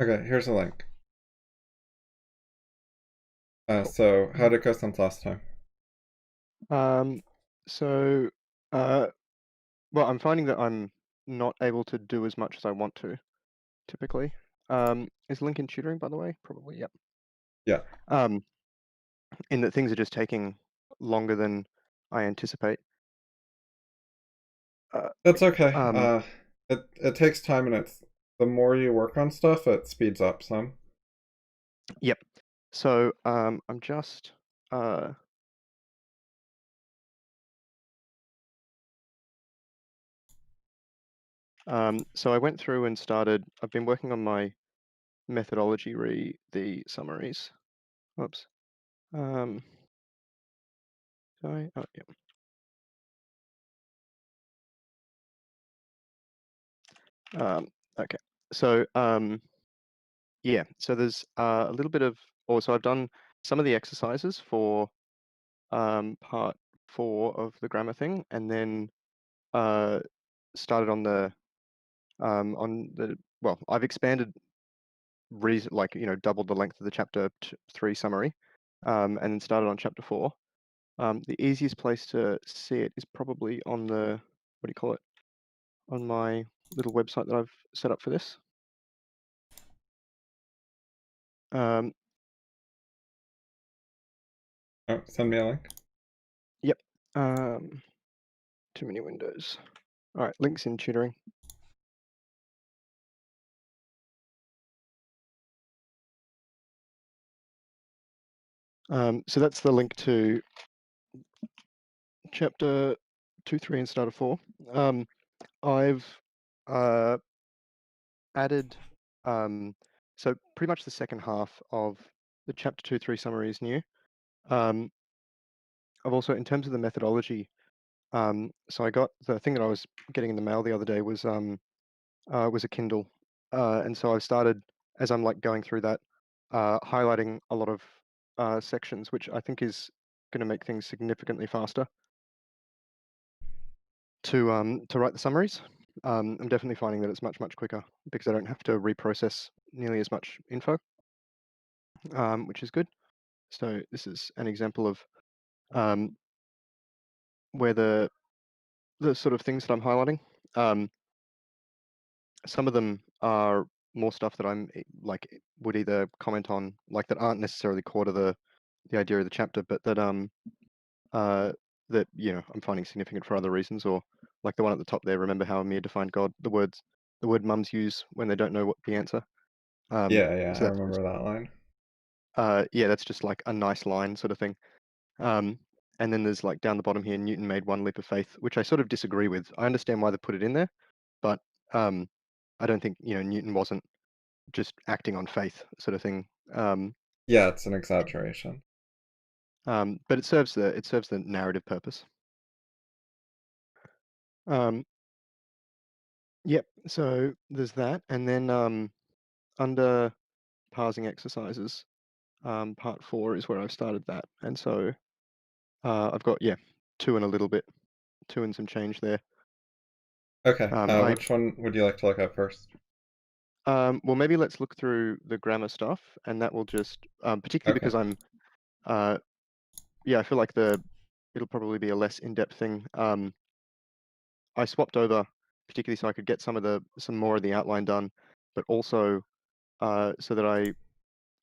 Okay, here's a link. Cool. So how'd it go since last time? So, well, I'm finding that I'm not able to do as much as I want to, typically. Is link in tutoring, by the way? Probably, yep. Yeah, Um, in that things are just taking longer than I anticipate. that's okay. Um, It takes time, and the more you work on stuff, it speeds up some. yep. So, I'm just, uh, so I went through and I've been working on my methodology the summaries. Whoops. Um, sorry. Oh, yeah. Okay. So, yeah, so there's a little bit of, also I've done some of the exercises for part 4 of the grammar thing, and then started well, I've expanded, like, doubled the length of the chapter 3 summary, and then started on chapter 4. The easiest place to see it is probably on what do you call it, on my little website that I've set up for this. Um, Oh, send me a link. yep. Um, too many windows. All right, links in tutoring. So that's the link to chapter 2, 3, and start of 4. I've uh, added, so pretty much the second half of the chapter 2, 3 summary is new. Um, I've also, in terms of the methodology, so I got the thing that I was getting in the mail the other day was a Kindle, and so I've started, as I'm like going through that, highlighting a lot of sections, which I think is going to make things significantly faster to write the summaries. I'm definitely finding that it's much quicker because I don't have to reprocess nearly as much info, which is good. So this is an example of um, where the sort of things that I'm highlighting. Some of them are more stuff that would either comment on, like, that aren't necessarily core to the idea of the chapter, but uh, that I'm finding significant for other reasons, or like the one at the top there. Remember how Amir defined God? The word mums use when they don't know what the answer. Yeah, So I that's just remember that line. yeah, that's just like a nice line sort of thing. Um, and then there's, like, down the bottom here, Newton made one leap of faith, which I sort of disagree with. I understand why they put it in there, but um, I don't think Newton wasn't just acting on faith sort of thing. Yeah, it's an exaggeration. But it serves the narrative purpose. Um, yep. So there's that, and then under parsing exercises, part 4 is where I've started that, and so I've got, yeah, 2 and a little bit, 2 and some change there. Okay, I which one would you like to look at first? well, maybe let's look through the grammar stuff, and that will just particularly Okay, because uh yeah, I feel like it'll probably be a less in-depth thing. I swapped over particularly so I could get some more of the outline done, but also so that I,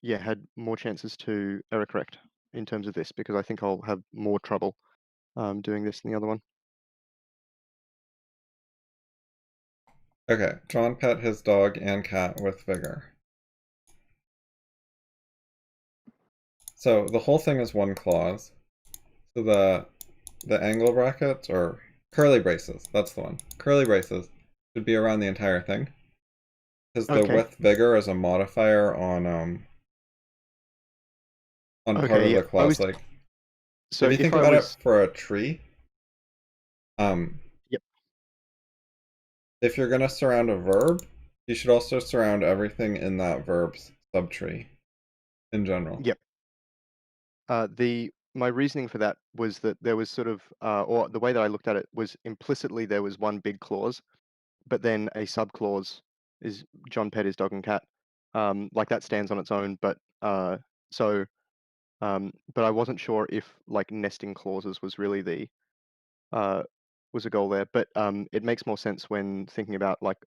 yeah, had more chances to error correct in terms of this, because I think I'll have more trouble doing this than the other one. okay. John pet his dog and cat with vigor. So the whole thing is one clause. So the angle brackets or curly braces, that's the one. Curly braces should be around the entire thing. Because the Okay. with vigor is a modifier on part Okay. of Yeah. the clause. Like if So you if think I about it was, for a tree, um, yep. if you're gonna surround a verb, you should also surround everything in that verb's subtree in general. Yep. The My reasoning for that was that there was sort of, or the way that I looked at it was, implicitly there was one big clause, but then a subclause is John pet his dog and cat. like that stands on its own, but so but I wasn't sure if like nesting clauses was really the uh, was a goal there. But it makes more sense when thinking about like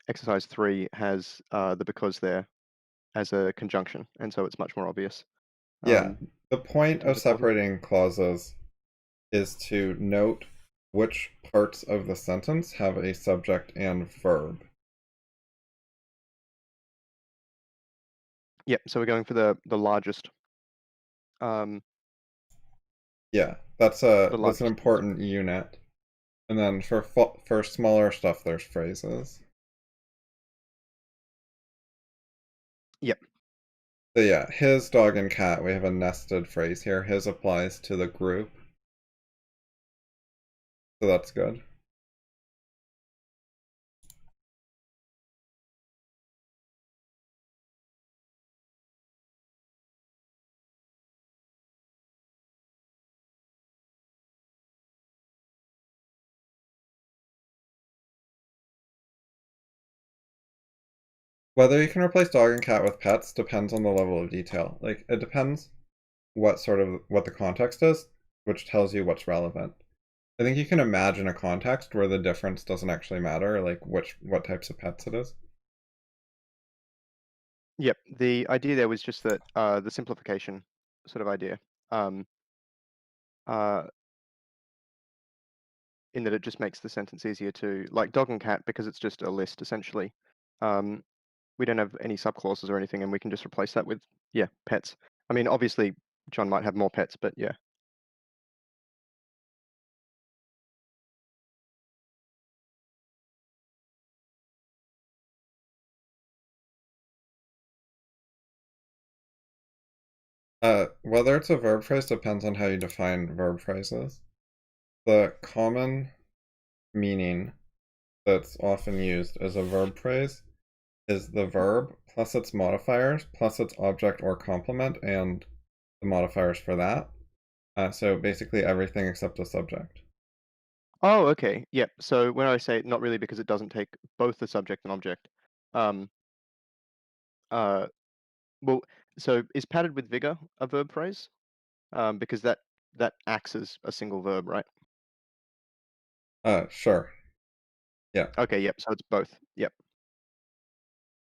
exercise 3 has the because there as a conjunction, and so it's much more obvious Yeah, in the point terms of of clauses. separating clauses is to note which parts of the sentence have a subject and verb. Yep. So we're going for the largest, um, Yeah, the that's an largest clause. important unit. And then for smaller stuff, there's phrases. Yep. So yeah, his dog and cat, we have a nested phrase here. His applies to the group, so that's good. Whether you can replace dog and cat with pets depends on the level of detail. Like, it depends what the context is, which tells you what's relevant. I think you can imagine a context where the difference doesn't actually matter, like what types of pets it is. Yep. The idea there was just that the simplification sort of idea, um, uh, in that it just makes the sentence easier to like dog and cat because it's just a list essentially. Um, we don't have any subclauses or anything, and we can just replace that with yeah pets. I mean, obviously John might have more pets, but yeah. Whether it's a verb phrase depends on how you define verb phrases. The common meaning that's often used as a verb phrase is the verb plus its modifiers plus its object or complement and the modifiers for that. So basically everything except the subject. Oh, okay. Yep. So when I say not really because it doesn't take both the subject and object, um, uh, well, so is padded with vigor a verb phrase? Because that acts as a single verb, right? Sure. Yeah. Okay. Yep. So it's both. Yep.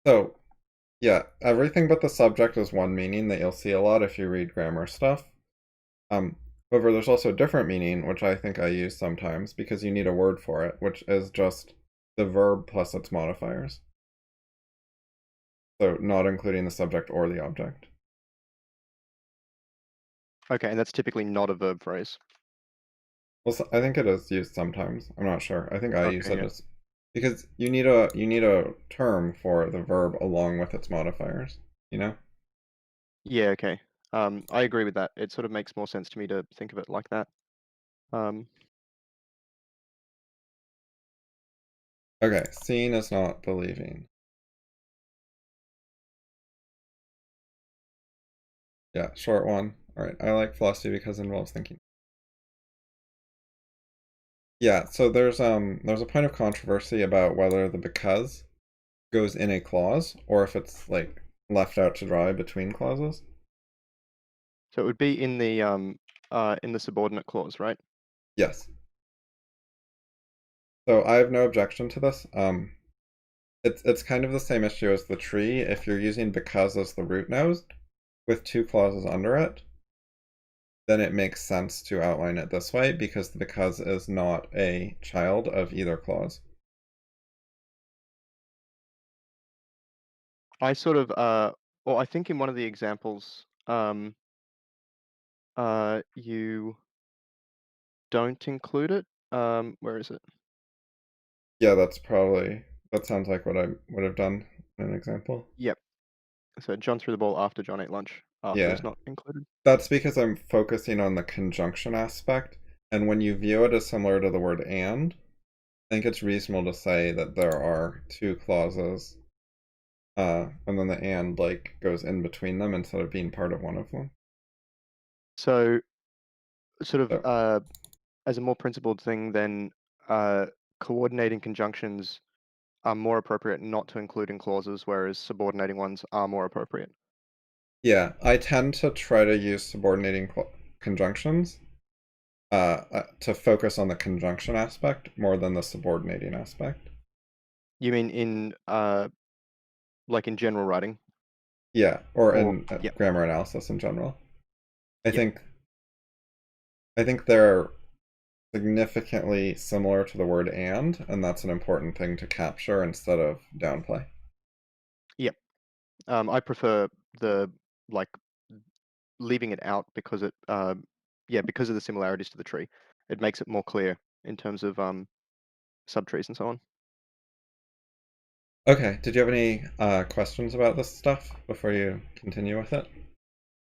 So yeah, everything but the subject is one meaning that you'll see a lot if you read grammar stuff. Um, However, there's also a different meaning, which I think I use sometimes because you need a word for it, which is just the verb plus its modifiers. So not including the subject or the object. Okay, and that's typically not a verb phrase. Well, I think it is used sometimes. I'm not sure. I think I use Okay. it Yeah. as because you need a term for the verb along with its modifiers, you know? Yeah. Okay. I agree with that. It sort of makes more sense to me to think of it like that. Um, Okay, seeing is not believing. Yeah, short one. All right, I like philosophy because it involves thinking. Yeah, so there's a point of controversy about whether the because goes in a clause or if it's like left out to dry between clauses. so it would be in the subordinate clause, right? Yes. So I have no objection to this. It's kind of the same issue as the tree. If you're using because as the root node with two clauses under it, then it makes sense to outline it this way because the because is not a child of either clause. I sort of well, I think in one of the examples, you don't include it. Where is it? Yeah, that sounds like what I would have done in an example. Yep. So John threw the ball after John ate lunch. After is Yeah, not included. that's because I'm focusing on the conjunction aspect, and when you view it as similar to the word and, I think it's reasonable to say that there are two clauses, and then the and like goes in between them instead of being part of one of them. So sort of So as a more principled thing, then uh, coordinating conjunctions are more appropriate not to include in clauses, whereas subordinating ones are more appropriate. Yeah, I tend to try to use subordinating conjunctions to focus on the conjunction aspect more than the subordinating aspect. You mean in like in general writing? Yeah, or Or in yep, grammar analysis in general. I yep. think I think they're significantly similar to the word and that's an important thing to capture instead of downplay. Yep. I prefer the like leaving it out because it yeah, because of the similarities to the tree. It makes it more clear in terms of subtrees and so on. Okay, did you have any questions about this stuff before you continue with it?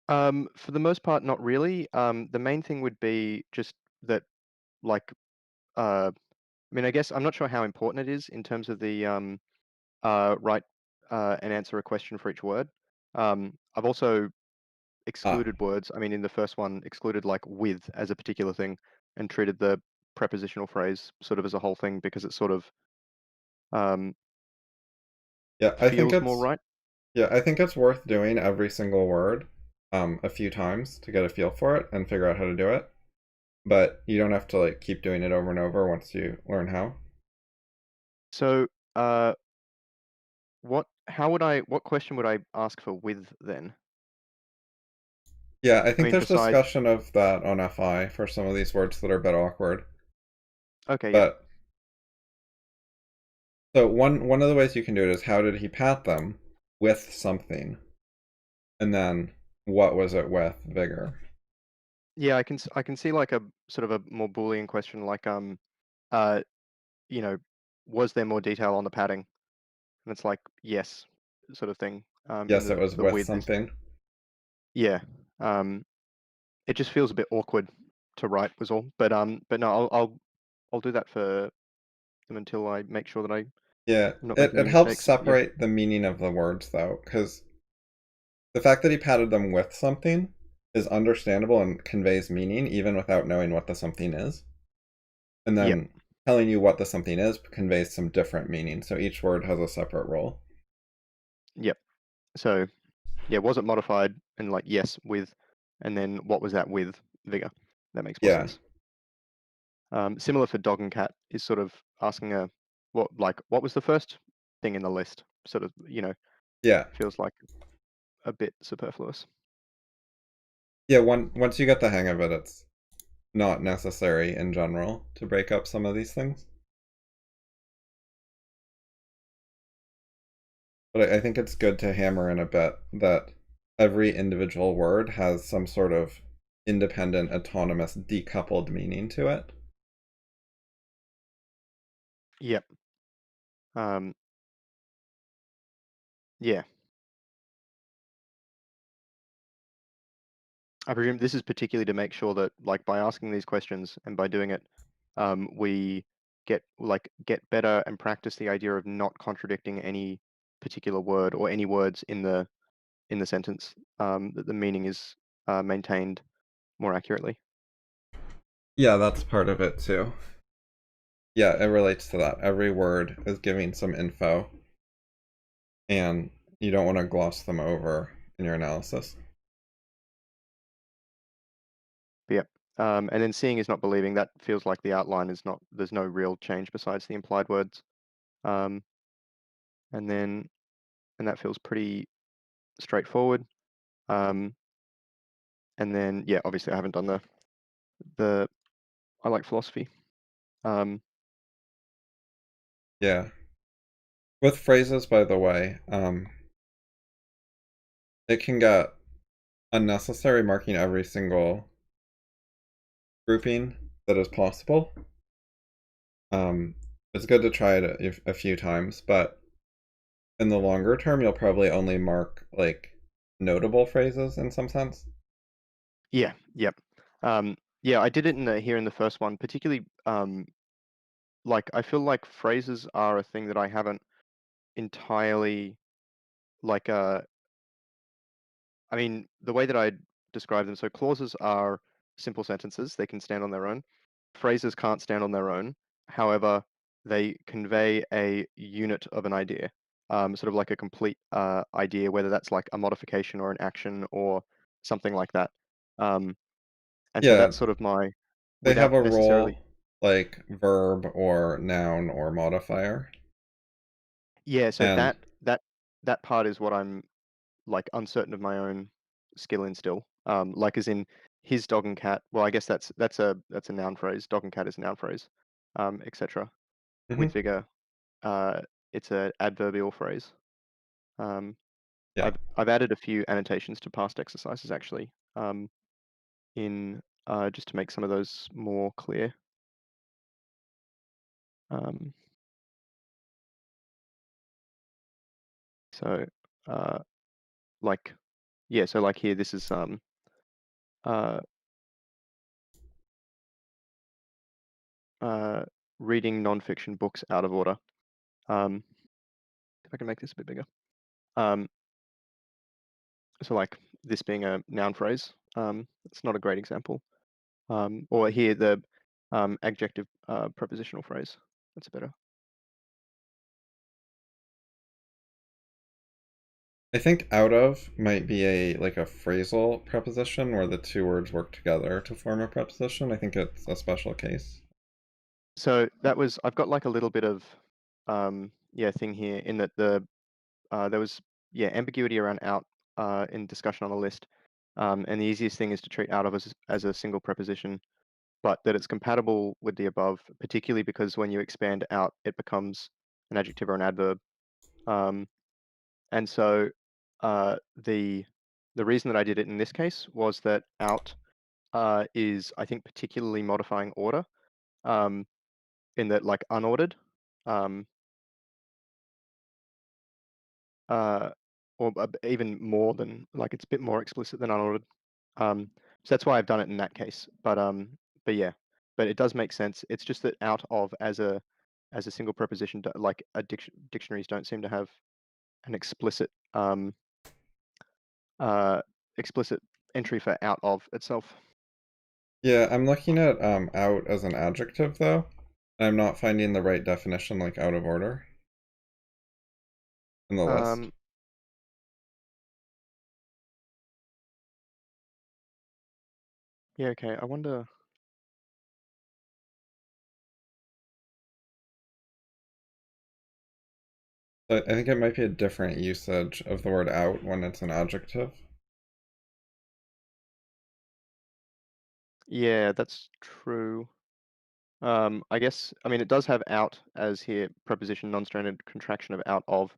For the most part, not really. The main thing would be just that like I mean, I guess I'm not sure how important it is in terms of the write and answer a question for each word. I've also Ah, excluded words. I mean, in the first one, excluded like with as a particular thing and treated the prepositional phrase sort of as a whole thing because it sort of um, yeah, feels more right. I think it's worth doing every single word a few times to get a feel for it and figure out how to do it. But you don't have to like keep doing it over and over once you learn how. So, what question would I ask for with then? Yeah, I I think mean, there's besides, discussion of that on FI for some of these words that are a bit awkward. okay, yep. But so one of the ways you can do it is how did he pat them with something? And then what was it with vigor? Yeah, I can see like a sort of a more Boolean question like uh, you know, was there more detail on the padding? And it's like yes, sort of thing. And Yes, it was the with with is something. yeah. Um, it just feels a bit awkward to write was all. But no, I'll do that for them until I make sure that I'm Yeah, not making it any helps mistakes. Yeah, separate the meaning of the words though, because the fact that he patted them with something is understandable and conveys meaning even without knowing what the something is. And yep, then telling you what the something is conveys some different meaning. So each word has a separate role. yep. So yeah, was it modified? And like yes, with, and then what was that with vigor? That makes more Yeah, sense. Similar for dog and cat is sort of asking a what was the first thing in the list? Sort of, yeah, feels like a bit superfluous. yeah. Once you get the hang of it, it's not necessary in general to break up some of these things. But I think it's good to hammer in a bit that every individual word has some sort of independent, autonomous, decoupled meaning to it. Yep. Um, yeah. I presume this is particularly to make sure that, like, by asking these questions and by doing it, we get better and practice the idea of not contradicting any particular word or any words in the sentence. That the meaning is maintained more accurately. Yeah, that's part of it too. Yeah, it relates to that. Every word is giving some info, and you don't want to gloss them over in your analysis. But yeah. And then seeing is not believing. That feels like the outline is not. There's no real change besides the implied words. Um, and then and that feels pretty straightforward. Um, and then yeah, obviously I haven't done the I like philosophy. Um, Yeah. With phrases, by the way, it can get unnecessary marking every single grouping that is possible. Um, it's good to try it a few times, but in the longer term, you'll probably only mark like notable phrases in some sense. yeah, yep. Yeah, I did it here in the first one, particularly like I feel like phrases are a thing that I haven't entirely like I mean the way that I describe them, so clauses are simple sentences, they can stand on their own. Phrases can't stand on their own. However, they convey a unit of an idea, sort of like a complete idea, whether that's like a modification or an action or something like that. And so Yeah, that's sort of my, they have without a necessarily, role like verb or noun or modifier. yeah. So And that part is what I'm like uncertain of my own skill in still. Like as in his dog and cat. Well, I guess that's a noun phrase. Dog and cat is a noun phrase, etc. With mhm, vigor, uh, it's a adverbial phrase. Um, yeah. I've added a few annotations to past exercises actually, in just to make some of those more clear. Um, so uh, like yeah, so like here, this is uh, uh, reading nonfiction books out of order. If I can make this a bit bigger. Um, so like this being a noun phrase, it's not a great example. Or here the adjective prepositional phrase. That's better. I think out of might be a like a phrasal preposition where the two words work together to form a preposition. I think it's a special case. So that was, I've got like a little bit of yeah, thing here in that there was, yeah, ambiguity around out in discussion on the list. And the easiest thing is to treat out of as a single preposition, but that it's compatible with the above, particularly because when you expand out, it becomes an adjective or an adverb. Um, and so uh, the the reason that I did it in this case was that out is, I think, particularly modifying order, um, in that like unordered, um, uh, or even more than, like, it's a bit more explicit than unordered. So that's why I've done it in that case. But yeah, but it does make sense. It's just that out of as a single preposition, like dictionaries don't seem to have an uh, explicit entry for out of itself. Yeah, I'm looking at out as an adjective though. I'm not finding the right definition like out of order in the list. Um, yeah, okay. I wonder. So I think it might be a different usage of the word out when it's an adjective. Yeah, that's true. I guess, I mean, it does have out as here, preposition, non-stranded contraction of out of.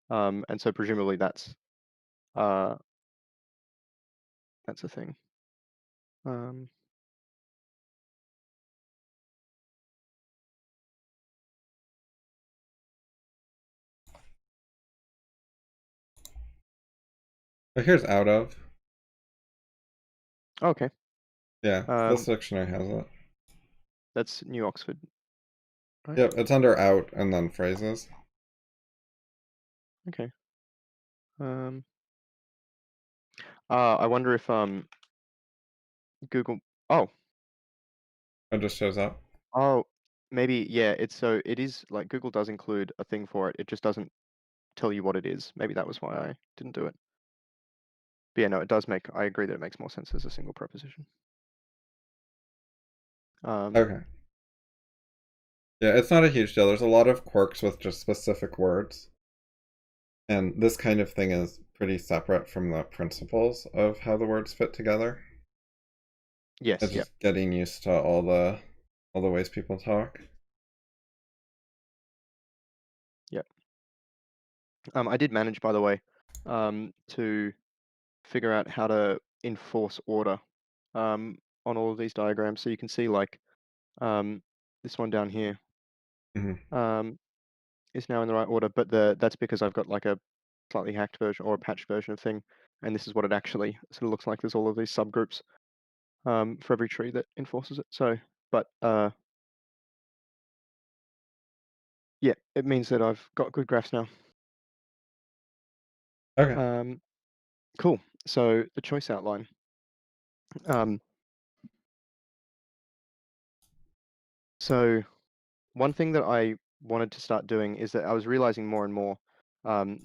And so presumably uh, that's a thing. Um, But here's out of. okay. Yeah, this Um, dictionary has it. that's New Oxford, right? Yep, it's under out and then phrases. Okay. Um, I wonder if Google. Oh, It just shows up. oh, maybe, yeah. It's so it is like Google does include a thing for it. It just doesn't tell you what it is. Maybe that was why I didn't do it. But yeah, no, it does make. I agree that it makes more sense as a single preposition. Um, Okay. Yeah, it's not a huge deal. There's a lot of quirks with just specific words. And this kind of thing is pretty separate from the principles of how the words fit together. It's yes, yeah, just getting used to all the ways people talk. yeah. I did manage, by the way, to figure out how to enforce order on all of these diagrams. So you can see like um, this one down here Hmm. um, is now in the right order, but that's because I've got like a slightly hacked version or a patched version of thing, and this is what it actually sort of looks like. There's all of these subgroups for every tree that enforces it. So, but yeah, it means that I've got good graphs now. Okay. Um, cool. So the choice outline. Um, so one thing that I wanted to start doing is that I was realizing more and more,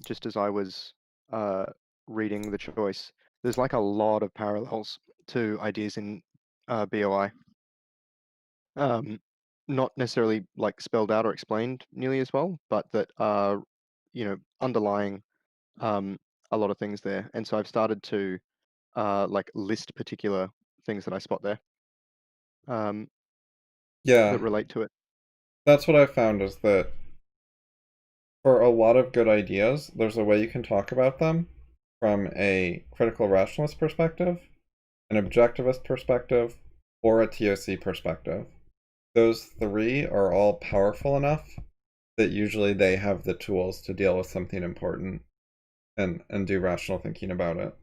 just as I was uh, reading the choice, there's like a lot of parallels to ideas in BOI. Um, not necessarily like spelled out or explained nearly as well, but that are, underlying um, a lot of things there. And so I've started to like list particular things that I spot there that Yeah, relate to it. that's what I found is that for a lot of good ideas, there's a way you can talk about them from a critical rationalist perspective, an objectivist perspective, or a TOC perspective. Those three are all powerful enough that usually they have the tools to deal with something important and do rational thinking about it.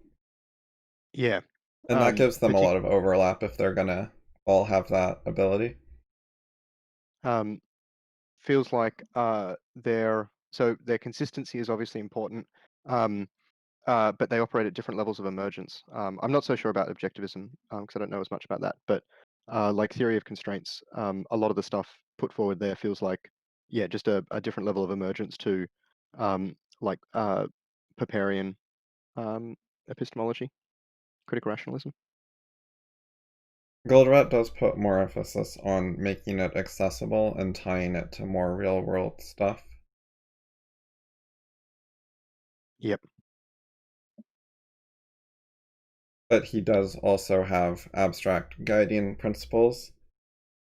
Yeah. And that gives them a Partic lot of overlap if they're gonna all have that ability. um, Feels like their consistency is obviously important, um, but they operate at different levels of emergence. I'm not so sure about objectivism because I don't know as much about that, but like theory of constraints, a lot of the stuff put forward there feels like, yeah, just a different level of emergence to like Popperian um, epistemology, critical rationalism. Goldratt does put more emphasis on making it accessible and tying it to more real world stuff. Yep. But he does also have abstract guiding principles.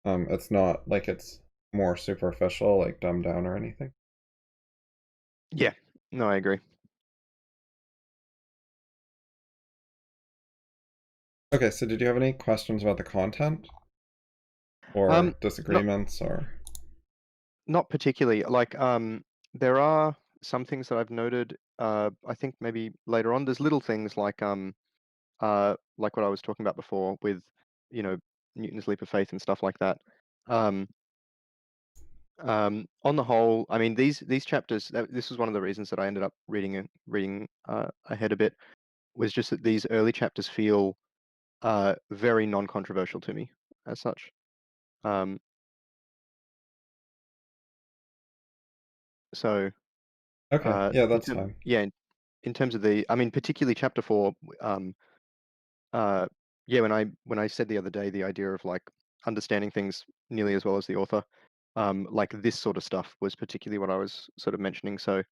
It's not like it's more superficial, like dumbed down or anything. Yeah. No, I agree. Okay, so did you have any questions about the content Um, or not disagreements or? not particularly. Like, there are some things that I've noted. I think maybe later on, there's little things like what I was talking about before with, you know, Newton's leap of faith and stuff like that. Um, on the whole, I mean, these chapters. This was one of the reasons that I ended up reading ahead a bit. Was just that these early chapters feel very non-controversial to me as such. Um, so Okay, yeah, in that's term, fine. yeah, in terms of I mean, particularly chapter four. Uh, yeah, when I said the other day the idea of like understanding things nearly as well as the author, like this sort of stuff was particularly what I was sort of mentioning. So,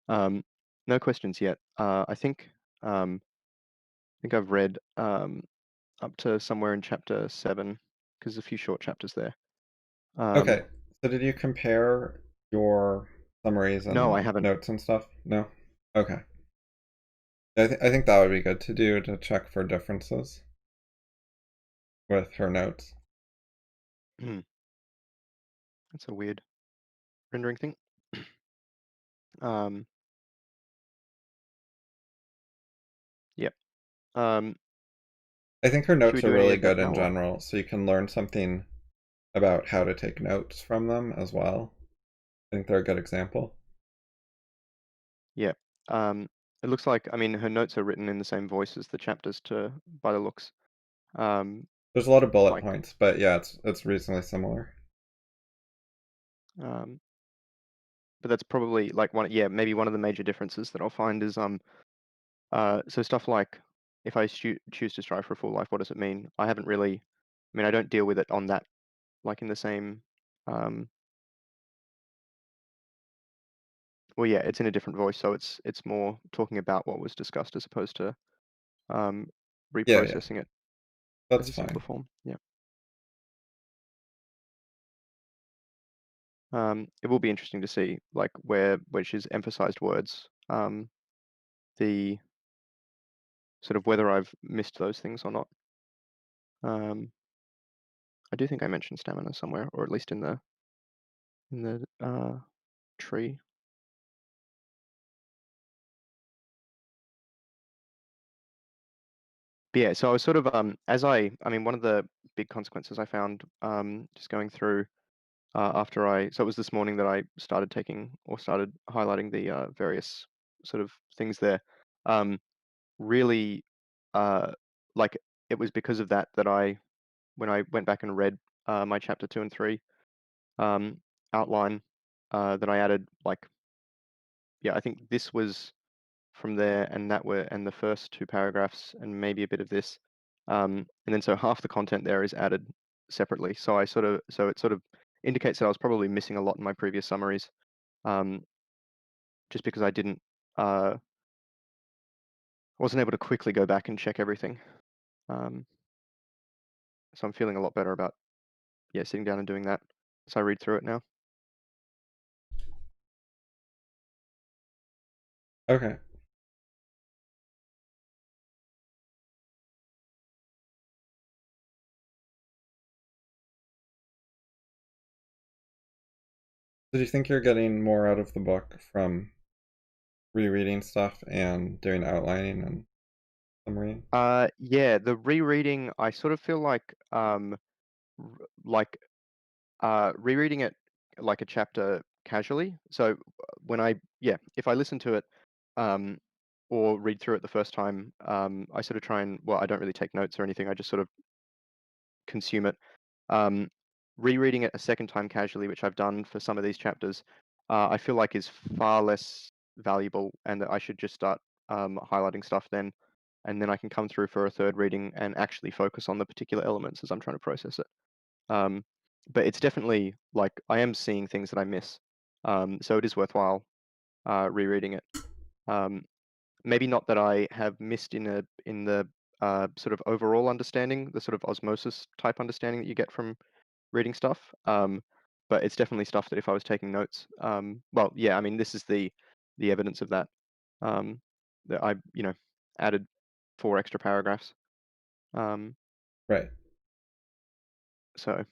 um, no questions yet. I think I've read up to somewhere in chapter seven because there's a few short chapters there. Um, Okay, so did you compare your summaries no, I and haven't. notes and stuff? No? Okay. I think that would be good to do to check for differences with her notes. Hmm, that's a weird rendering thing. Um, yep. Um, I think her should we notes are do any really of that good in now? Or? general, so you can learn something about how to take notes from them as well. I think they're a good example. Yeah. Um, it looks like, I mean, her notes are written in the same voice as the chapters to by the looks. Um, There's a lot of bullet like, points, but yeah, it's reasonably similar. um, but that's probably like yeah, maybe one of the major differences that I'll find is so stuff like if I choose to strive for a full life, what does it mean? I mean, I don't deal with it on that like in the same um, well, yeah, it's in a different voice, so it's more talking about what was discussed as opposed to um, Yeah, yeah, reprocessing it as that's a simpler fine. form. Yeah. It will be interesting to see like where she's emphasized words, the sort of whether I've missed those things or not. Um, I do think I mentioned stamina somewhere, or at least in the tree. But yeah, so I was sort of I mean one of the big consequences I found just going through after so it was this morning that I started taking or started highlighting the various sort of things there. Um, really, uh, like it was because of that that when I went back and read my chapter two and three um, outline, that I added, like, yeah, I think this was from there, and the first two paragraphs, and maybe a bit of this, and then so half the content there is added separately. So it sort of indicates that I was probably missing a lot in my previous summaries, um, just because I didn't, wasn't able to quickly go back and check everything. Um, so I'm feeling a lot better about, yeah, sitting down and doing that as I read through it now. Okay. So do you think you're getting more out of the book from rereading stuff and doing outlining and summary? Yeah, the rereading, I sort of feel like, like rereading it like a chapter casually. So yeah, if I listen to it, um, or read through it the first time, I sort of try and, well, I don't really take notes or anything. I just sort of consume it. Um, Rereading it a second time casually, which I've done for some of these chapters, I feel like is far less valuable, and that I should just start highlighting stuff then, and then I can come through for a third reading and actually focus on the particular elements as I'm trying to process it. Um, but it's definitely like I am seeing things that I miss, so it is worthwhile rereading it. Um, Maybe not that I have missed in the sort of overall understanding, the sort of osmosis type understanding that you get from reading stuff. But it's definitely stuff that if I was taking notes, well, yeah, I mean, this is the evidence of that. Um, that I, added 4 extra paragraphs. Um, Right. so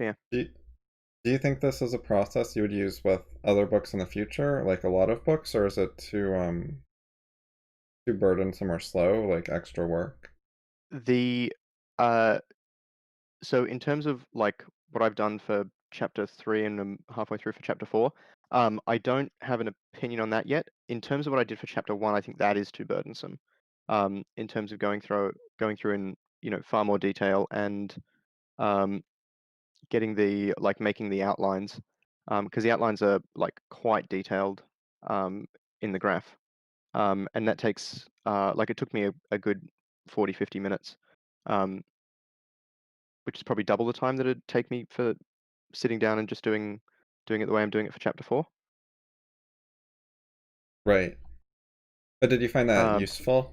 yeah. Do you think this is a process you would use with other books in the future, like a lot of books, or is it too burdensome or slow, like extra work? The uh, so in terms of like what I've done for chapter 3 and I'm halfway through for chapter 4, I don't have an opinion on that yet. In terms of what I did for chapter 1, I think that is too burdensome. In terms of going through in, far more detail and um, getting making the outlines, because the outlines are like quite detailed um, in the graph. And that takes like it took me a good 40, 50 minutes, um, which is probably double the time that it'd take me for sitting down and just doing it the way I'm doing it for chapter 4. Right. But did you find that Um, useful?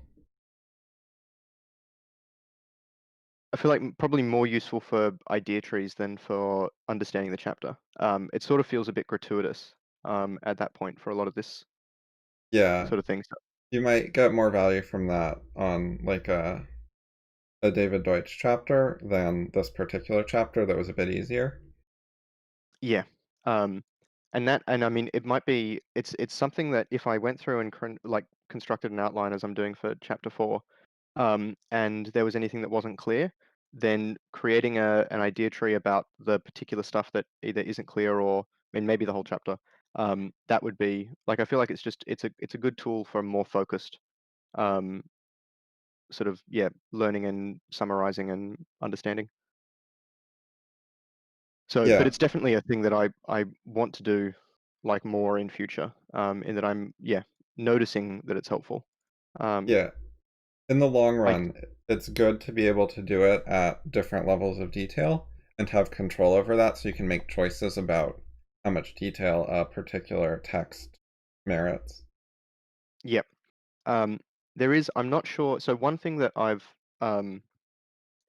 I feel like probably more useful for idea trees than for understanding the chapter. It sort of feels a bit gratuitous at that point for a lot of this Yeah. sort of thing. So, You might get more value from that on like a David Deutsch chapter than this particular chapter that was a bit easier. yeah. Um, and I mean, it might be it's something that if I went through and constructed an outline as I'm doing for chapter 4, and there was anything that wasn't clear, then creating an idea tree about the particular stuff that either isn't clear or, I mean, maybe the whole chapter, that would be like, I feel like it's a good tool for a more focused um, sort of, yeah, learning and summarizing and understanding. So, but Yeah. it's definitely a thing that I want to do like more in future, in that I'm, yeah, noticing that it's helpful. Um, Yeah. In the long I run, it's good to be able to do it at different levels of detail and to have control over that so you can make choices about how much detail a particular text merits. Yep. Um, I'm not sure. So one thing that um,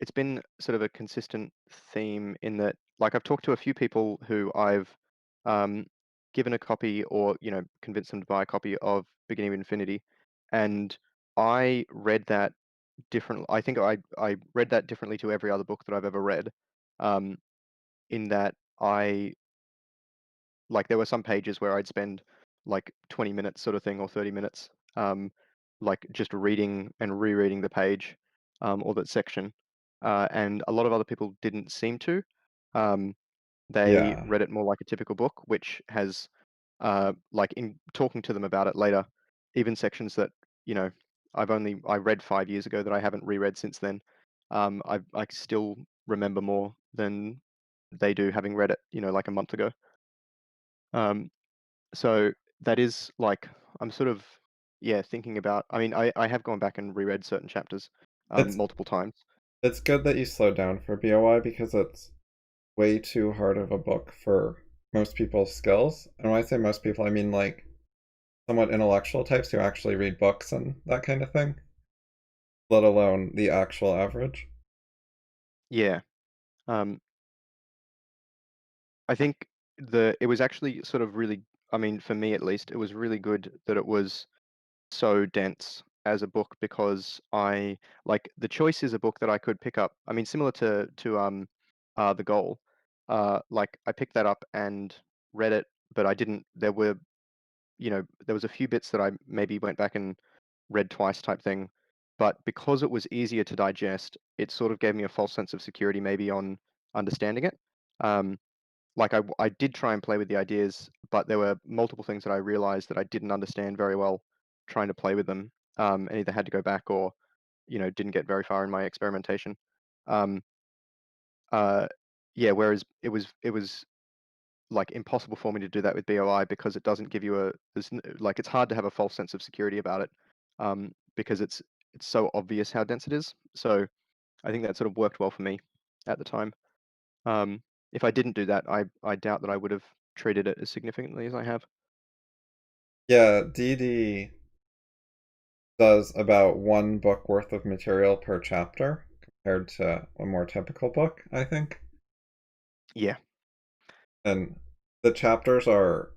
it's been sort of a consistent theme in that, like, I've talked to a few people who I've um, given a copy or, convinced them to buy a copy of Beginning of Infinity, and I read that different. I think I read that differently to every other book that I've ever read. Um, in that there were some pages where I'd spend like 20 minutes sort of thing or 30 minutes, like just reading and rereading the page, or that section. And a lot of other people didn't seem to. Um, they Yeah. read it more like a typical book, which has, like in talking to them about it later, even sections that, you know, I read 5 years ago that I haven't reread since then. I still remember more than they do having read it, like a month ago. So that is like I'm sort of thinking about. I mean, I have gone back and reread certain chapters It's multiple times. it's good that you slowed down for BOI because it's way too hard of a book for most people's skills. And when I say most people, I mean like somewhat intellectual types who actually read books and that kind of thing, let alone the actual average. Yeah. Um, I think it was actually sort of really. I mean, for me at least, it was really good that it was so dense as a book because I like The Choice is a book that I could pick up. I mean, similar to The Goal. Like I picked that up and read it, but I didn't. There was a few bits that I maybe went back and read twice type thing. But because it was easier to digest, it sort of gave me a false sense of security maybe on understanding it. Um, I did try and play with the ideas, but there were multiple things that I realized that I didn't understand very well trying to play with them, and either had to go back or, didn't get very far in my experimentation. Um, uh, yeah, whereas it was like impossible for me to do that with BOI because it doesn't give you like it's hard to have a false sense of security about it, because it's so obvious how dense it is. So I think that sort of worked well for me at the time. Um, if I didn't do that, I doubt that I would have treated it as significantly as I have. Yeah, DD does about one book worth of material per chapter compared to a more typical book, I think. Yeah, And the chapters are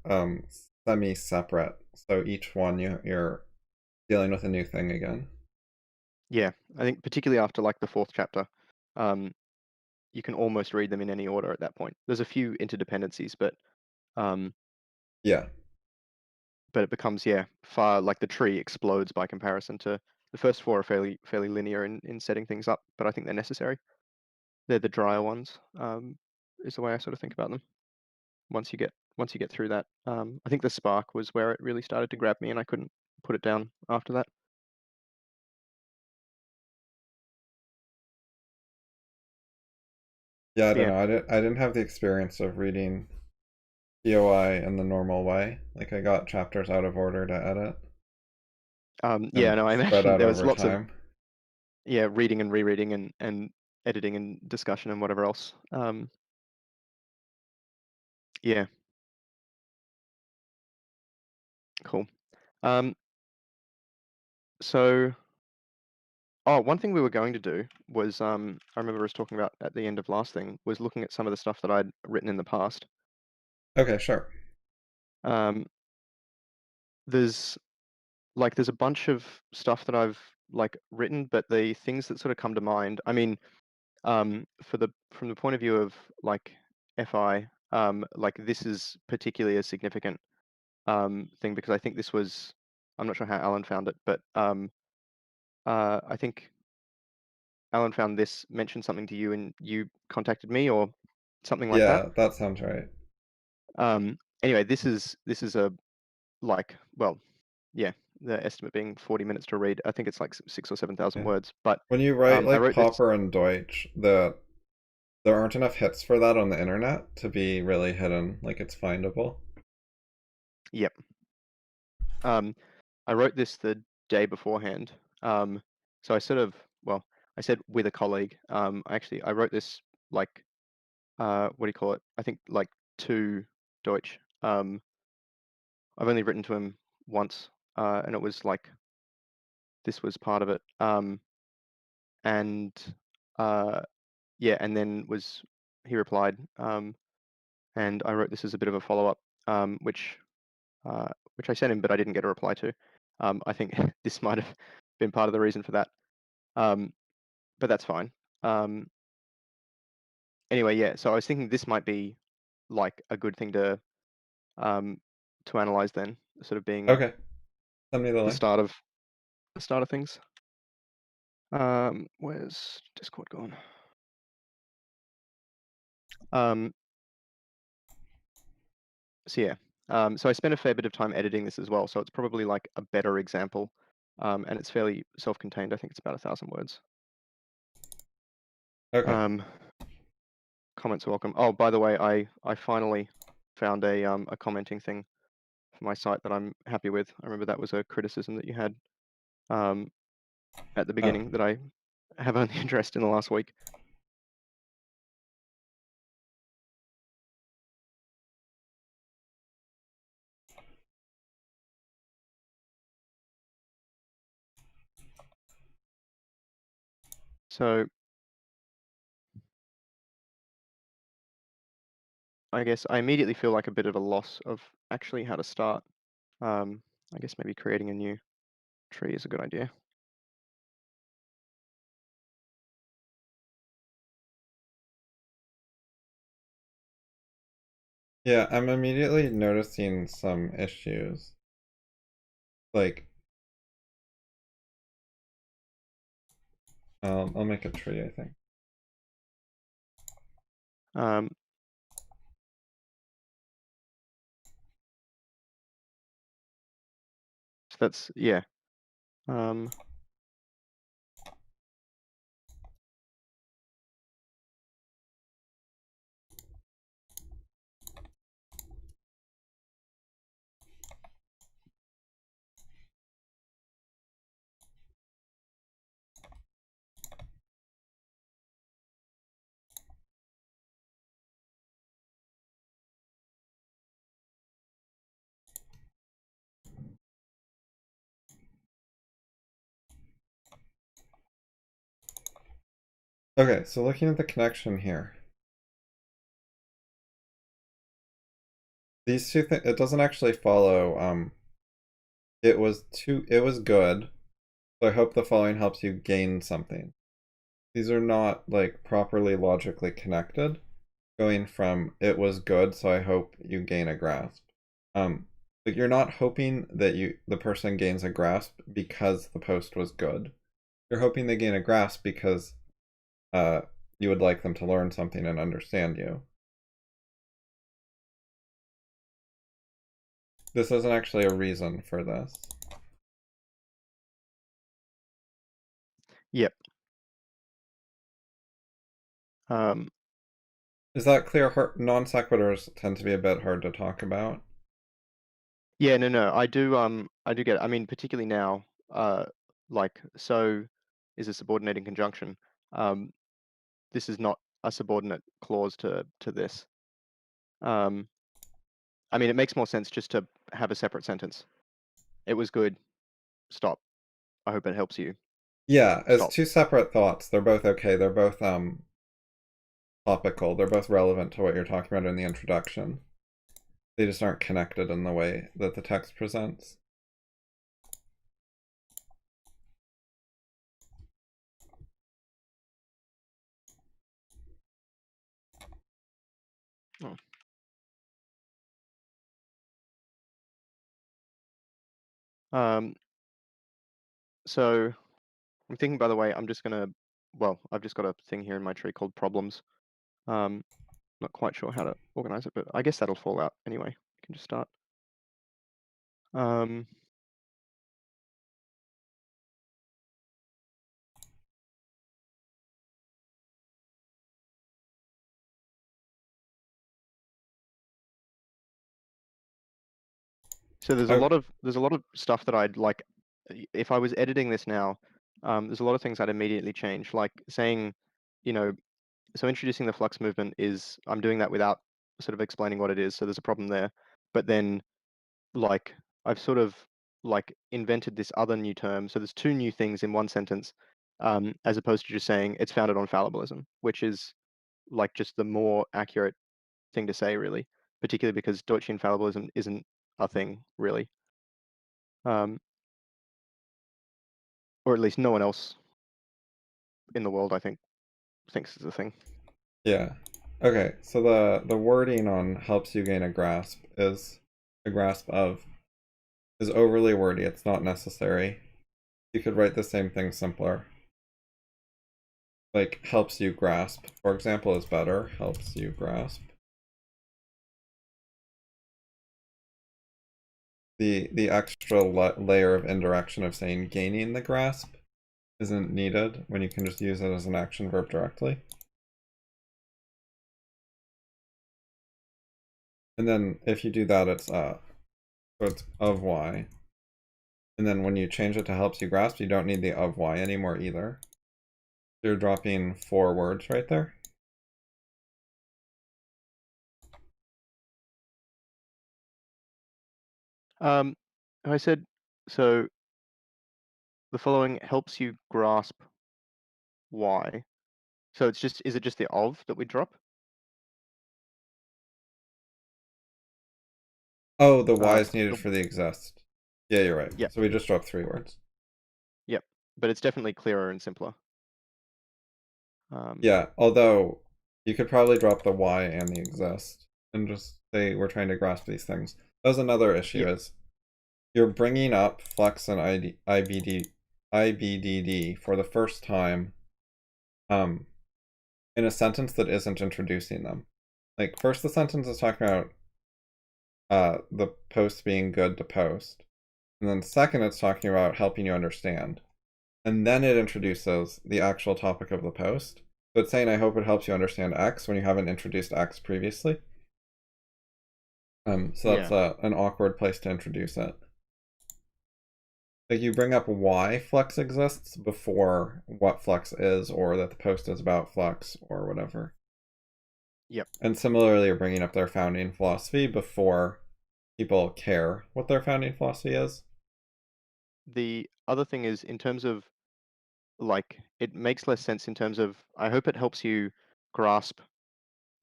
semi-separate, so each one you're dealing with a new thing again. yeah. I think particularly after like the fourth chapter, um, you can almost read them in any order at that point. There's a few interdependencies, um, Yeah. but it becomes far like the tree explodes by comparison to the first four are fairly linear in setting things up, but I think they're necessary. They're the drier ones, is the way I sort of think about them. Once you get through that, I think the spark was where it really started to grab me, and I couldn't put it down after that. Yeah, I But don't yeah, know. I didn't have the experience of reading POI in the normal way. Like I got chapters out of order to edit yeah, and no, I spread imagine out there was over lots of time. reading and rereading and editing and discussion and whatever else. Yeah, cool. Um, so, oh, one thing we were going to do was, I remember us talking about at the end of last thing, was looking at some of the stuff that I'd written in the past. Okay, sure. Um, there's there's a bunch of stuff that I've like written, but the things that sort of come to mind, I mean, from the point of view of like FI, like this is particularly a significant thing because I think this was, I'm not sure how Alan found it, but I think Alan found this, mentioned something to you, and you contacted me or something like that. Yeah, that sounds right. Anyway, this is a well, yeah, the estimate being 40 minutes to read. I think it's like 6 or 7 thousand Yeah. words, but When you write I like wrote this. Popper and Deutsch, there aren't enough hits for that on the internet to be really hidden, like it's findable. Yep. Um, I wrote this the day beforehand. So I sort of, well, I said with a colleague. I wrote this like, what do you call it? I think like to Deutsch. I've only written to him once, and it was like this was part of it. And uh, yeah, and then was he replied, and I wrote this as a bit of a follow-up, which I sent him, but I didn't get a reply to. I think this might have been part of the reason for that. Um, but that's fine. Um, anyway, yeah. So I was thinking this might be like a good thing um, to analyze then, sort of being Okay, send me the the link. start of things. Where's Discord gone? Um, so yeah. So I spent a fair bit of time editing this as well, so it's probably like a better example, and it's fairly self-contained. I think it's about 1,000 words. Okay. Um, comments are welcome. Oh, by the way, I finally found a commenting thing for my site that I'm happy with. I remember that was a criticism that you had at the beginning that I have only addressed in the last week. So I guess I immediately feel like a bit of a loss of actually how to start. I guess maybe creating a new tree is a good idea. Yeah, I'm immediately noticing some issues. Like, I'll make a tree, I think. Um, so that's, yeah. Okay, so looking at the connection here. These two things, it doesn't actually follow, it was good, so I hope the following helps you gain something. These are not, like, properly logically connected, going from it was good, so I hope you gain a grasp. But you're not hoping that the person gains a grasp because the post was good. You're hoping they gain a grasp because you would like them to learn something and understand you. This isn't actually a reason for this. Yep. Um, Is that clear? Non sequiturs tend to be a bit hard to talk about. yeah, no, I do get it. I mean, particularly now, like, so is a subordinating conjunction. This is not a subordinate clause to this. I mean, it makes more sense just to have a separate sentence. It was good. Stop. I hope it helps you. Yeah, as Stop. two separate thoughts. They're both okay. They're both topical. They're both relevant to what you're talking about in the introduction. They just aren't connected in the way that the text presents. Oh. So I'm thinking, by the way, I'm just gonna, well, I've just got a thing here in my tree called problems. Not quite sure how to organize it, but I guess that'll fall out anyway. We can just start. So there's a Oh, lot of stuff that I'd like, if I was editing this now, there's a lot of things I'd immediately change, like saying, you know, so introducing the flux movement is, I'm doing that without sort of explaining what it is, so there's a problem there. But then, like, I've sort of like invented this other new term, so there's two new things in one sentence, as opposed to just saying it's founded on fallibilism, which is like just the more accurate thing to say, really, particularly because Deutsche infallibilism isn't a thing, really. Or at least no one else in the world, I think, thinks it's a thing. yeah. Okay, so the wording on helps you gain a grasp is a grasp of is overly wordy. It's not necessary. You could write the same thing simpler. Like helps you grasp, for example, is better. Helps you grasp. The extra layer of indirection of saying gaining the grasp isn't needed when you can just use it as an action verb directly. And then if you do that, it's so it's of y. And then when you change it to helps you grasp, you don't need the of y anymore either. So you're dropping 4 words right there. I said, so the following helps you grasp why. So it's just, is it just the of that we drop? Oh, the y is needed The, for the exist. Yeah, you're right. yeah, So we just dropped 3 words. yep. But it's definitely clearer and simpler. Yeah, although you could probably drop the y and the exist and just say we're trying to grasp these things. That was another issue Yep. is you're bringing up Flux and IBDD for the first time in a sentence that isn't introducing them. Like, first the sentence is talking about the post being good to post. And then second, it's talking about helping you understand. And then it introduces the actual topic of the post. So it's saying, I hope it helps you understand X when you haven't introduced X previously. So that's Yeah. an awkward place to introduce it. Like you bring up why Flux exists before what Flux is, or that the post is about Flux, or whatever. Yep. And similarly, you're bringing up their founding philosophy before people care what their founding philosophy is. The other thing is in terms of like, it makes less sense in terms of, I hope it helps you grasp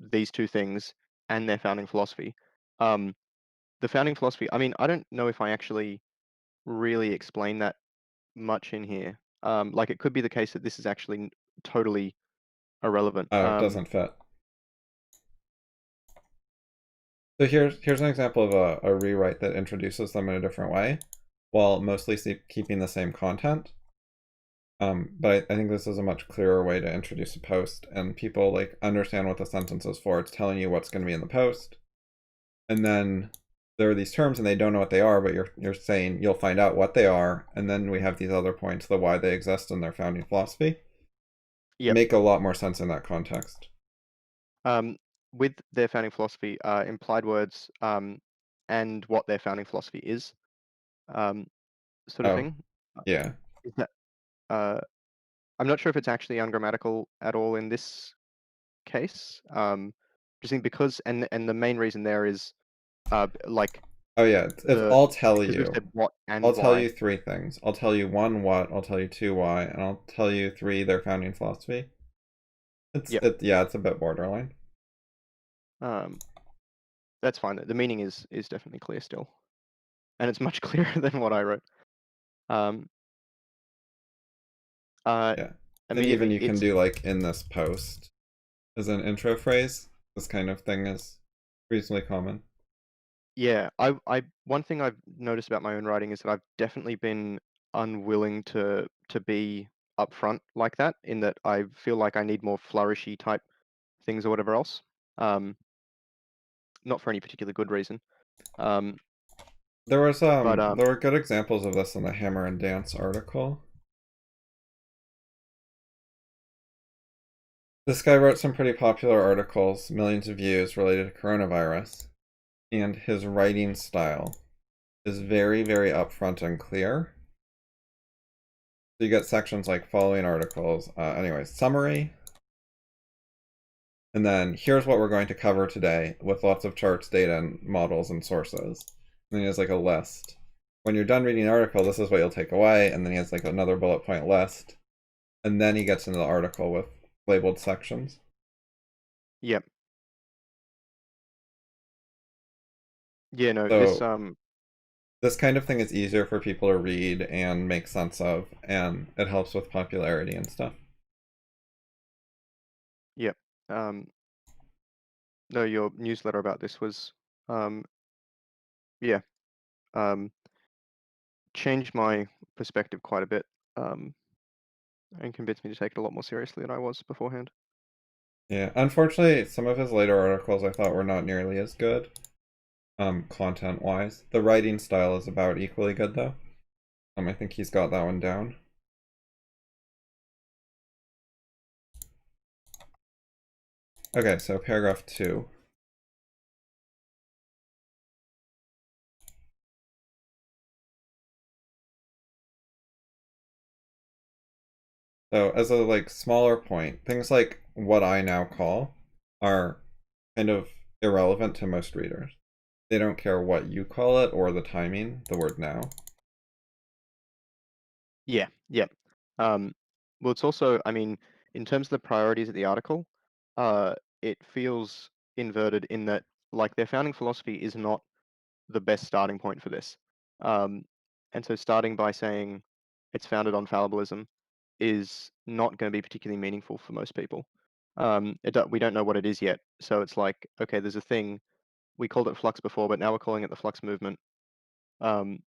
these two things and their founding philosophy. The founding philosophy, I mean, I don't know if I actually really explain that much in here. Like it could be the case that this is actually totally irrelevant. Oh, it doesn't fit. So here's an example of a rewrite that introduces them in a different way, while mostly keeping the same content. But I think this is a much clearer way to introduce a post, and people like understand what the sentence is for. It's telling you what's going to be in the post, and then there are these terms, and they don't know what they are, but you're saying you'll find out what they are, and then we have these other points, the why they exist and their founding philosophy, Yep. make a lot more sense in that context. Um, with their founding philosophy, implied words, and what their founding philosophy is, sort of Oh, thing. yeah. Is that, uh, I'm not sure if it's actually ungrammatical at all in this case. Just think because, and the main reason there is, like Oh yeah, it's the I'll tell because we've you. said what and I'll tell why. you 3 things. I'll tell you 1 what, I'll tell you 2 why, and I'll tell you 3 their founding philosophy. Yep. Yeah, it's a bit borderline. Um, that's fine. The meaning is definitely clear still, and it's much clearer than what I wrote. Um, uh, Yeah. And even immediately you can it's do like in this post as an intro phrase. This kind of thing is reasonably common. yeah. I one thing I've noticed about my own writing is that I've definitely been unwilling to be upfront like that. In that I feel like I need more flourishy type things or whatever else. Um, not for any particular good reason. Um, but There were good examples of this in the Hammer and Dance article. This guy wrote some pretty popular articles, millions of views related to coronavirus, and his writing style is very, very upfront and clear. So you get sections like following articles, anyways, summary, and then here's what we're going to cover today with lots of charts, data, and models and sources. And then he has like a list. When you're done reading the article, this is what you'll take away, and then he has like another bullet point list. And then he gets into the article with labeled sections. yep. Yeah. No. So this kind of thing is easier for people to read and make sense of, and it helps with popularity and stuff. Yep. Um, no, your newsletter about this was, um, yeah, um, changed my perspective quite a bit, and convinced me to take it a lot more seriously than I was beforehand. Yeah, unfortunately, some of his later articles I thought were not nearly as good, content-wise. The writing style is about equally good, though. I think he's got that one down. Okay, so paragraph 2. So as a like smaller point, things like what I now call are kind of irrelevant to most readers. They don't care what you call it or the timing, the word now. Yeah, yeah. Well, it's also, I mean, in terms of the priorities of the article, uh, it feels inverted in that, like, their founding philosophy is not the best starting point for this. Um, and so starting by saying it's founded on fallibilism is not going to be particularly meaningful for most people. We don't know what it is yet. So it's like, okay, there's a thing. We called it Flux before, but now we're calling it the Flux movement. Um,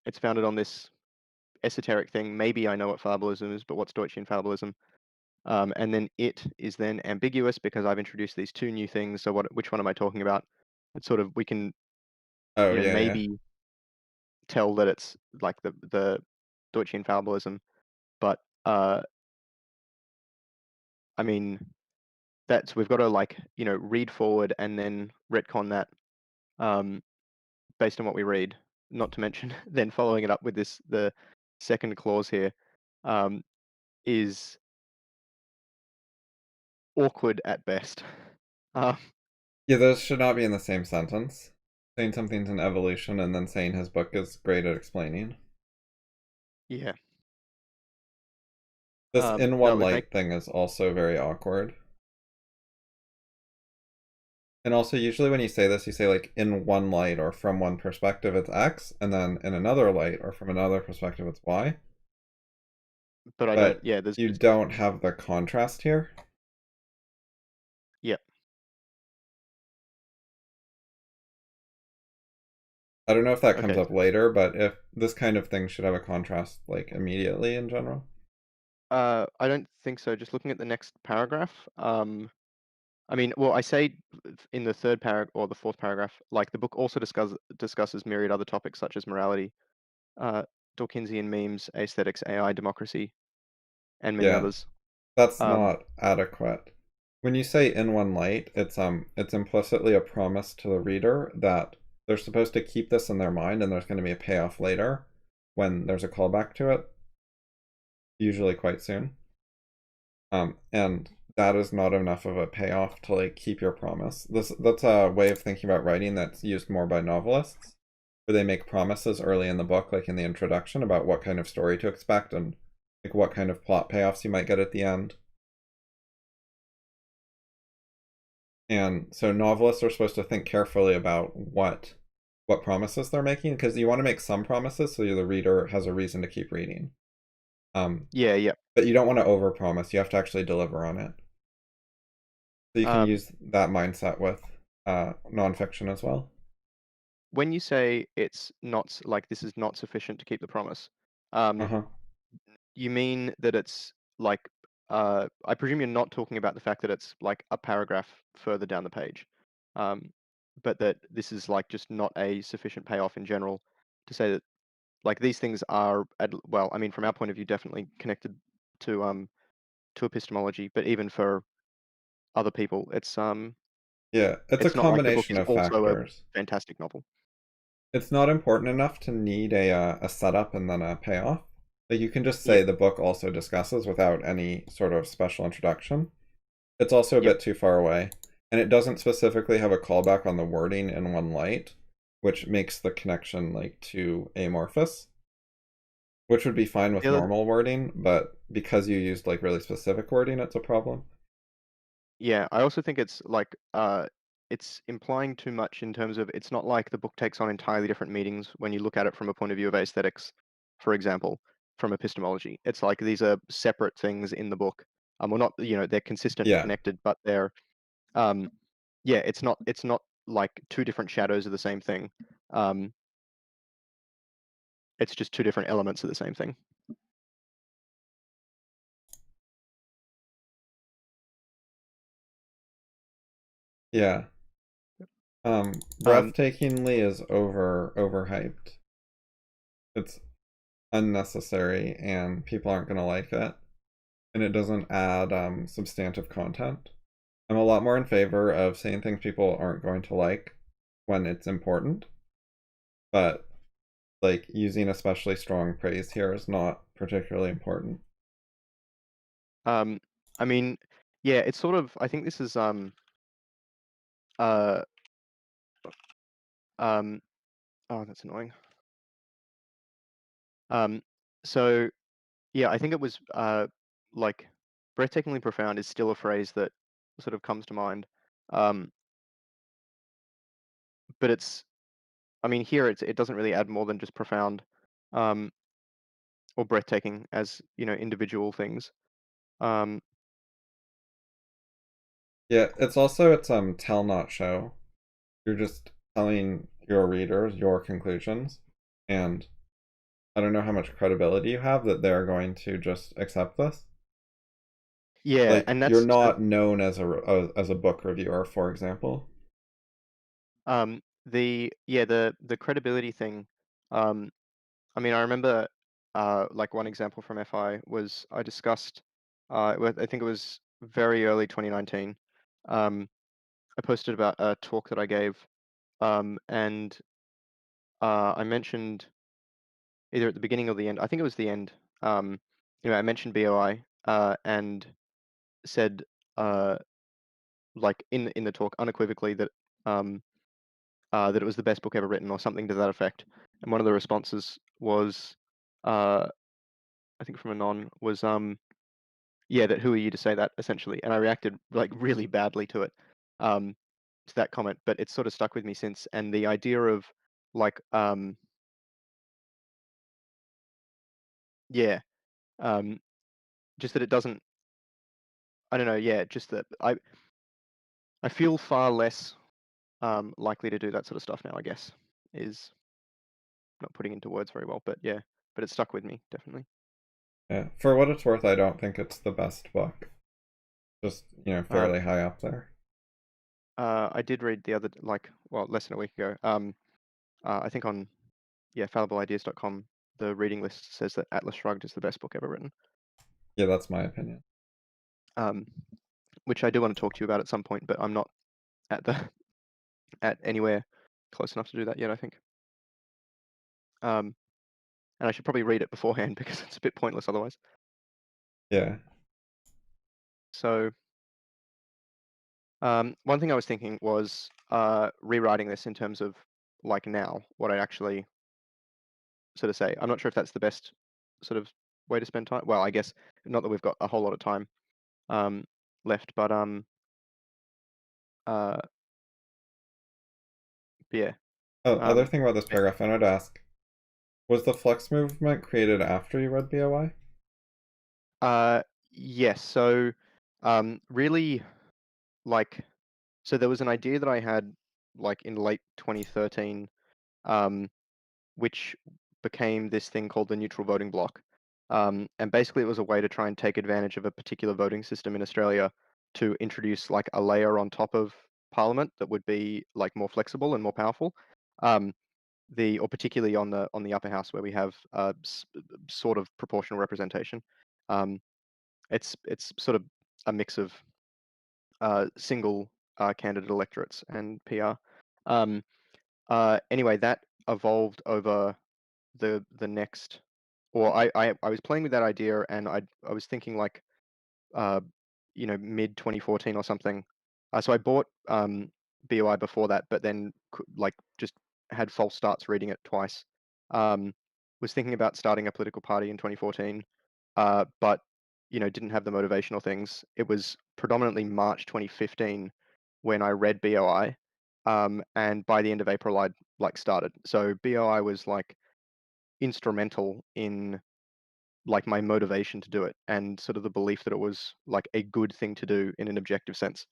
it's founded on this esoteric thing. Maybe I know what fallibilism is, but what's Deutschian fallibilism? And then it is then ambiguous because I've introduced these two new things. So which one am I talking about? It's sort of, we can, Oh yeah, yeah. maybe tell that it's like the Deutschian fallibilism, but I mean we've got to, like, read forward and then retcon that um, based on what we read. Not to mention then following it up with the second clause here um, is awkward at best. Uh, Yeah, those should not be in the same sentence. Saying something's an evolution and then saying his book is great at explaining. yeah. This in No, one it would make light thing is also very awkward. And also, usually when you say this, you say like in one light or from one perspective it's X, and then in another light or from another perspective it's Y. but I don't. But Yeah, there's you just don't have the contrast here. yeah. I don't know if that comes Okay. up later, but if this kind of thing should have a contrast like immediately in general. I don't think so. Just looking at the next paragraph. I mean, well, I say in the third paragraph or the fourth paragraph, like the book also discusses myriad other topics such as morality, uh, Dawkinsian memes, aesthetics, AI, democracy, and many Yeah, others. that's Um, not adequate. When you say in one light, it's implicitly a promise to the reader that they're supposed to keep this in their mind and there's going to be a payoff later when there's a callback to it, usually quite soon. And that is not enough of a payoff to like keep your promise. That's a way of thinking about writing that's used more by novelists, where they make promises early in the book, like in the introduction, about what kind of story to expect and like what kind of plot payoffs you might get at the end. And so novelists are supposed to think carefully about what promises they're making, because you want to make some promises so the reader has a reason to keep reading. Um, yeah, yeah. but you don't want to overpromise. You have to actually deliver on it. So you can Um, use that mindset with nonfiction as well. when you say it's not like this is not sufficient to keep the promise, um, Uh-huh. you mean that it's like I presume you're not talking about the fact that it's like a paragraph further down the page, um, but that this is like just not a sufficient payoff in general to say that like these things are well, I mean, from our point of view, definitely connected to epistemology, but even for other people, Yeah, it's a it's not like the book combination is of also a factors. fantastic novel. It's not important enough to need a setup and then a payoff. Like you can just Yeah, say the book also discusses without any sort of special introduction. It's also a yep. bit too far away, and it doesn't specifically have a callback on the wording in one light, which makes the connection like too amorphous, which would be fine with The other normal wording, but because you used like really specific wording, it's a problem. Yeah, I also think it's implying too much in terms of it's not like the book takes on entirely different meanings when you look at it from a point of view of aesthetics, for example, from epistemology. It's like these are separate things in the book. Well, not, they're consistent and Yeah, connected, but they're um yeah, it's not like two different shadows of the same thing. Um, it's just two different elements of the same thing. yeah. Um, Breathtakingly is overhyped. It's unnecessary and people aren't gonna like it. And it doesn't add substantive content. I'm a lot more in favor of saying things people aren't going to like when it's important, but like using especially strong praise here is not particularly important. I mean, yeah, it's sort of. I think this is uh um. Oh, that's annoying. Um. So yeah, I think it was like breathtakingly profound is still a phrase that sort of comes to mind. Um, but it's. I mean, here it doesn't really add more than just profound, um, or breathtaking as individual things. Um, Yeah, it's tell not show. You're just telling your readers your conclusions, and I don't know how much credibility you have that they're going to just accept this. yeah, Like and you're that's not known as a book reviewer, for example. the credibility thing. Um, I mean, I remember like one example from FI was I discussed I think it was very early 2019. Um, I posted about a talk that I gave, and I mentioned either at the beginning or the end. I think it was the end. Um, I mentioned BOI and said uh, like in the talk unequivocally that um, that it was the best book ever written or something to that effect. And one of the responses was, uh, I think from Anon, was yeah, that who are you to say that essentially? And I reacted like really badly um, to that comment, but it's sort of stuck with me since. And the idea of like yeah, um, just that it doesn't. I don't know. Yeah, just that I feel far less likely to do that sort of stuff now. I guess is not putting into words very well, but yeah, but it stuck with me definitely. Yeah. For what it's worth, I don't think it's the best book. Just, Um, fairly high up there. I did read the other like well less than a week ago. I think on fallibleideas.com the reading list says that Atlas Shrugged is the best book ever written. Yeah, that's my opinion. Um, which I do want to talk to you about at some point, but I'm not at the at anywhere close enough to do that yet. I think. Um, and I should probably read it beforehand because it's a bit pointless otherwise. Yeah. So one thing I was thinking was rewriting this in terms of like now what I actually sort of say. I'm not sure if that's the best sort of way to spend time. Well, I guess not that we've got a whole lot of time um, left, but uh, yeah. Oh, other Um, thing about this eh, paragraph, I wanted to ask, was the Flux movement created after you read BOI? uh, yes. So really, like, so there was an idea that I had like in late 2013, um, which became this thing called the neutral voting block. And basically, it was a way to try and take advantage of a particular voting system in Australia to introduce like a layer on top of Parliament that would be like more flexible and more powerful. Um, or particularly on the upper house where we have sort of proportional representation. Um, it's sort of a mix of single candidate electorates and PR. Um, anyway, that evolved over the next, or I was playing with that idea and I was thinking like uh, mid 2014 or something. So I bought BOI before that, but then like just had false starts reading it twice. Um, was thinking about starting a political party in 2014, but didn't have the motivational things. It was predominantly March 2015 when I read BOI, and by the end of April I'd like started. So BOI was like instrumental in like my motivation to do it and sort of the belief that it was like a good thing to do in an objective sense.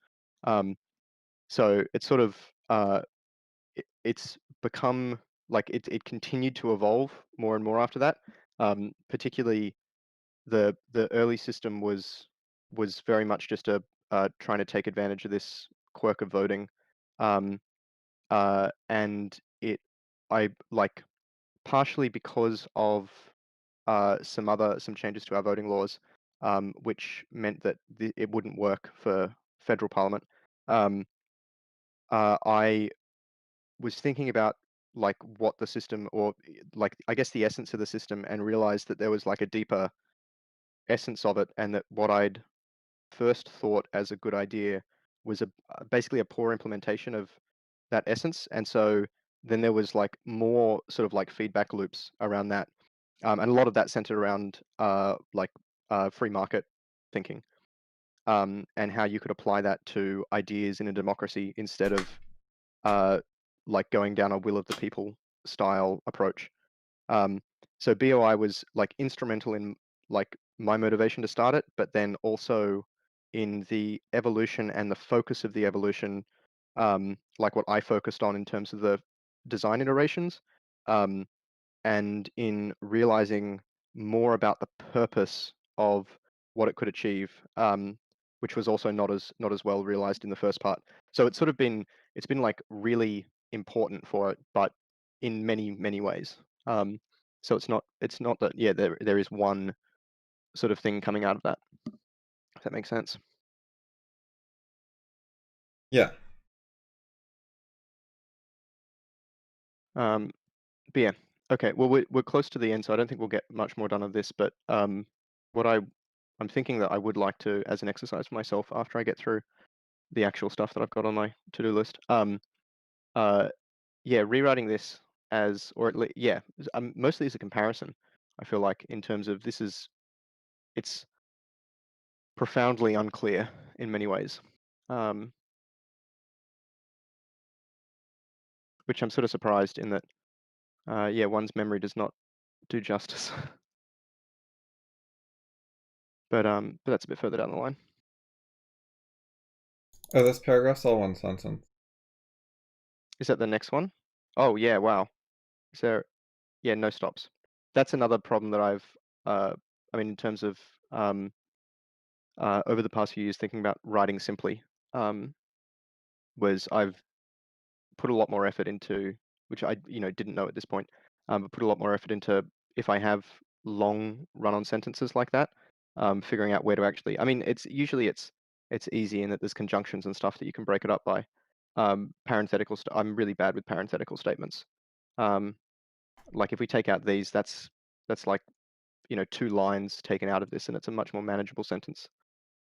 Um, so it's sort of it's become like it continued to evolve more and more after that. Particularly the early system was very much just a trying to take advantage of this quirk of voting, um, and it I like partially because of some changes to our voting laws, which meant that it wouldn't work for federal parliament. Um, I was thinking about like what the system or like I guess the essence of the system and realized that there was like a deeper essence of it, and that what I'd first thought as a good idea was basically a poor implementation of that essence. And so then there was like more sort of like feedback loops around that. And a lot of that centered around free market thinking, and how you could apply that to ideas in a democracy instead of like going down a will of the people style approach. Um, so BOI was like instrumental in like my motivation to start it, but then also in the evolution and the focus of the evolution, like what I focused on in terms of the design iterations, um, and in realizing more about the purpose of what it could achieve, which was also not as well realized in the first part. So it's been like really important for it, but in many ways. So it's not that there is one sort of thing coming out of that. If that makes sense. Yeah. Um, but yeah, okay. Well, we're close to the end, so I don't think we'll get much more done of this. But what I'm thinking that I would like to, as an exercise for myself, after I get through the actual stuff that I've got on my to-do list, uh, yeah, rewriting this as, or at least, yeah, mostly as a comparison. I feel like in terms of it's profoundly unclear in many ways, um, which I'm sort of surprised in that, yeah, one's memory does not do justice. But that's a bit further down the line. Oh, this paragraph's all one sentence. Is that the next one? Oh yeah, wow. Is there? Yeah, no stops. That's another problem that I mean, in terms of over the past few years, thinking about writing simply, was I've put a lot more effort into, which I didn't know at this point, but put a lot more effort into if I have long run-on sentences like that, figuring out where to actually. I mean, it's easy in that there's conjunctions and stuff that you can break it up by. Parenthetical. I'm really bad with parenthetical statements. Um, like if we take out these, that's like 2 lines taken out of this, and it's a much more manageable sentence,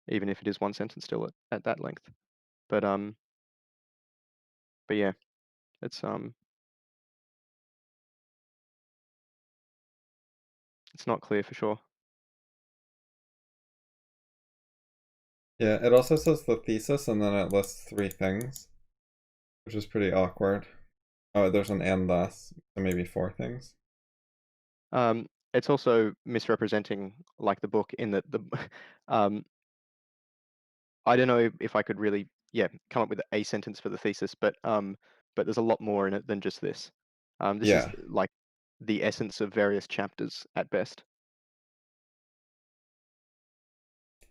even if it is one sentence still at that length. But yeah, it's it's not clear for sure. Yeah, it also says the thesis and then it lists 3 things, which is pretty awkward. Oh, there's an and thus, so maybe 4 things. It's also misrepresenting like the book in that the um, I don't know if I could really come up with a sentence for the thesis, but there's a lot more in it than just this. This is Yeah. like the essence of various chapters at best.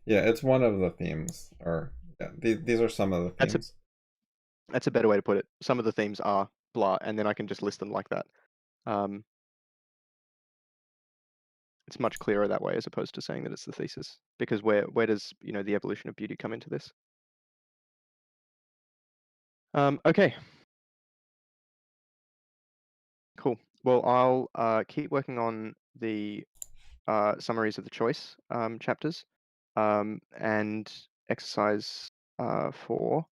Yeah, it's one of the themes, or yeah, these are some of the That's a themes. that's a better way to put it. Some of the themes are blah, and then I can just list them like that. Um, it's much clearer that way as opposed to saying that it's the thesis, because where does the evolution of beauty come into this? Okay, cool. Well, I'll keep working on the summaries of the choice chapters, and exercise 4,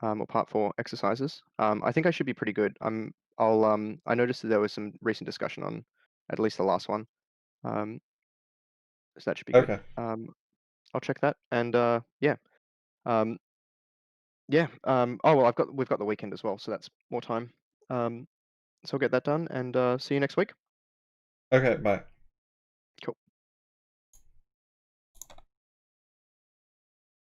or part 4 exercises. I think I should be pretty good. I noticed that there was some recent discussion on at least the last one, um, so that should be good. Okay. I'll check that, and yeah, um, yeah. Oh well, we've got the weekend as well, so that's more time. So I'll get that done, and see you next week. Okay, bye.